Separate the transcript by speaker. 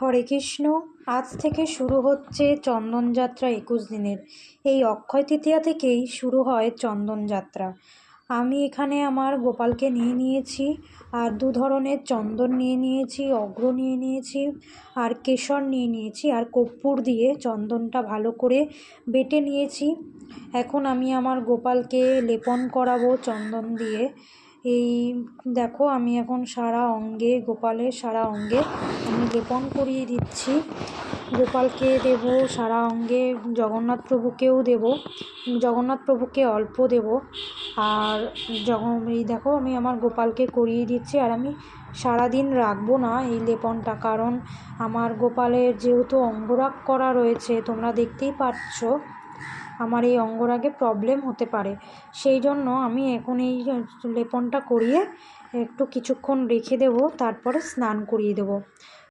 Speaker 1: হরে কৃষ্ণ। আজ থেকে শুরু হচ্ছে চন্দনযাত্রা 21 দিনের। এই অক্ষয় তৃতীয়া থেকেই শুরু হয় চন্দনযাত্রা। আমি এখানে আমার গোপালকে নিয়ে নিয়েছি, আর 2 ধরনের চন্দন নিয়ে নিয়েছি, অগ্র নিয়ে নিয়েছি, আর কেশর নিয়ে নিয়েছি, আর কর্পূর দিয়ে চন্দনটা ভালো করে বেটে নিয়েছি। এখন আমি আমার গোপালকে লেপন করাবো চন্দন দিয়ে। এই দেখো, আমি এখন সারা অঙ্গে, গোপালের সারা অঙ্গে আমি লেপন করিয়ে দিচ্ছি। গোপালকে দেব সারা অঙ্গে, জগন্নাথ প্রভুকেও দেব, জগন্নাথ প্রভুকে অল্প দেব। আর এই দেখো, আমি আমার গোপালকে করিয়ে দিচ্ছি। আর আমি সারাদিন রাখবো না এই লেপনটা, কারণ আমার গোপালের যেহেতু অঙ্গরাগ করা রয়েছে, তোমরা দেখতেই পাচ্ছ আমার এই অঙ্গরাগে প্রবলেম হতে পারে। সেই জন্য আমি এখন এই লেপনটা করিয়ে একটু কিছুক্ষণ রেখে দেব, তারপরে স্নান করিয়ে দেব।